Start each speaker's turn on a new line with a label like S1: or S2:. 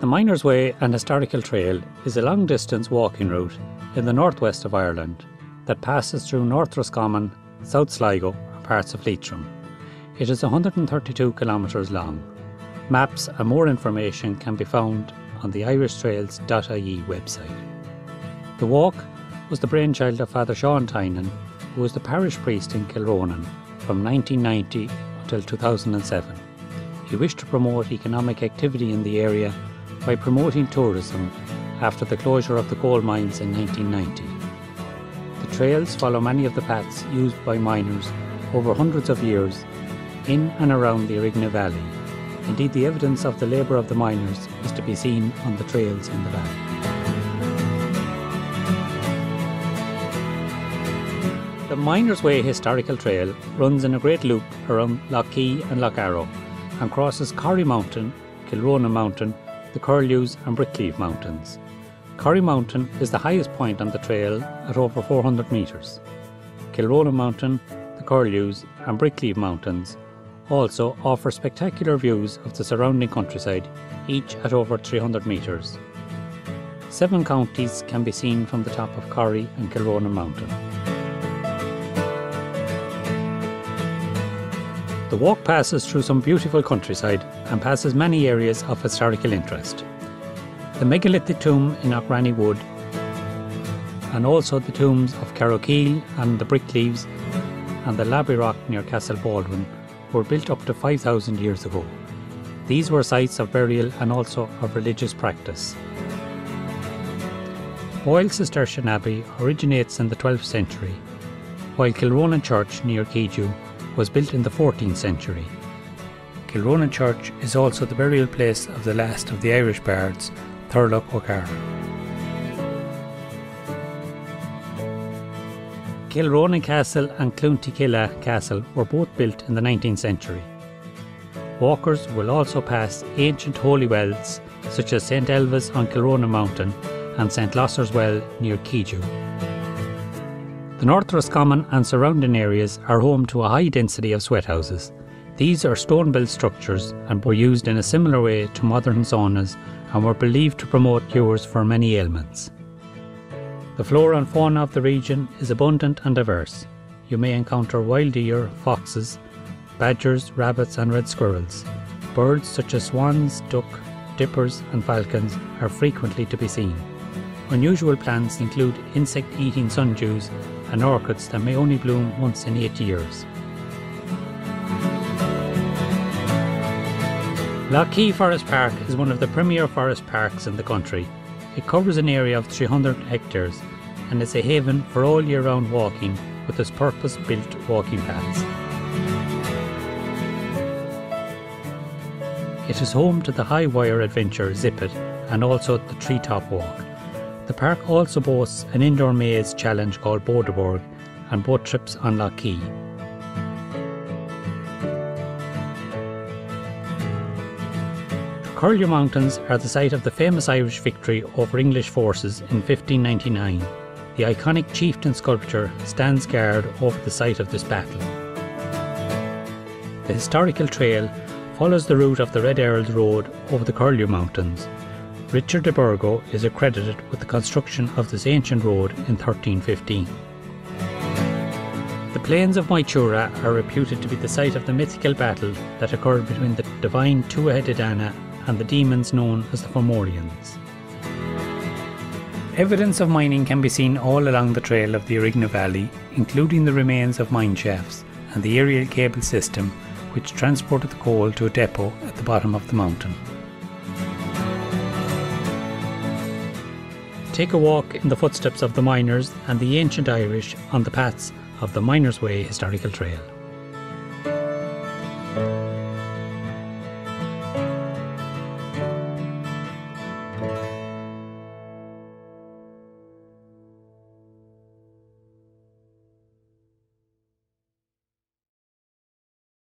S1: The Miners Way and Historical Trail is a long-distance walking route in the northwest of Ireland that passes through North Roscommon, South Sligo and parts of Leitrim. It is 132 kilometres long. Maps and more information can be found on the irishtrails.ie website. The walk was the brainchild of Father Sean Tynan, who was the parish priest in Kilronan from 1990 until 2007. He wished to promote economic activity in the area by promoting tourism after the closure of the coal mines in 1990. The trails follow many of the paths used by miners over hundreds of years in and around the Erigna Valley. Indeed, the evidence of the labour of the miners is to be seen on the trails in the valley. The Miners Way Historical Trail runs in a great loop around Lough Key and Lough Arrow and crosses Corrie Mountain, Kilronan Mountain, the Curlews and Brickleave Mountains. Corrie Mountain is the highest point on the trail at over 400 metres. Kilronan Mountain, the Curlews and Brickleave Mountains also offer spectacular views of the surrounding countryside, each at over 300 metres. 7 counties can be seen from the top of Corrie and Kilronan Mountain. The walk passes through some beautiful countryside and passes many areas of historical interest. The megalithic tomb in Auchrany Wood and also the tombs of Carrowkeel and the Brickleaves and the Labby Rock near Castle Baldwin were built up to 5,000 years ago. These were sites of burial and also of religious practice. Boyle Cistercian Abbey originates in the 12th century, while Kilronan Church near Keedew was built in the 14th century. Kilronan Church is also the burial place of the last of the Irish bards, Thurlough O'Cara. Kilronan Castle and Cloontikilla Castle were both built in the 19th century. Walkers will also pass ancient holy wells such as St Elva's on Kilronan Mountain and St Losser's Well near Keedew. The North Roscommon and surrounding areas are home to a high density of sweat houses. These are stone-built structures and were used in a similar way to modern saunas and were believed to promote cures for many ailments. The flora and fauna of the region is abundant and diverse. You may encounter wild deer, foxes, badgers, rabbits and red squirrels. Birds such as swans, duck, dippers and falcons are frequently to be seen. Unusual plants include insect-eating sundews and orchids that may only bloom once in 8 years. Lough Key Forest Park is one of the premier forest parks in the country. It covers an area of 300 hectares and is a haven for all year round walking with its purpose-built walking paths. It is home to the high wire adventure Zip It and also the Treetop Walk. The park also boasts an indoor maze challenge called Bodeborg and boat trips on Lough Key. The Curlew Mountains are the site of the famous Irish victory over English forces in 1599. The iconic chieftain sculpture stands guard over the site of this battle. The historical trail follows the route of the Red Earls Road over the Curlew Mountains. Richard de Burgo is accredited with the construction of this ancient road in 1315. The plains of Moytura are reputed to be the site of the mythical battle that occurred between the divine Tuatha Dé Danann and the demons known as the Fomorians. Evidence of mining can be seen all along the trail of the Erigna Valley, including the remains of mine shafts and the aerial cable system which transported the coal to a depot at the bottom of the mountain. Take a walk in the footsteps of the miners and the ancient Irish on the paths of the Miners Way Historical Trail.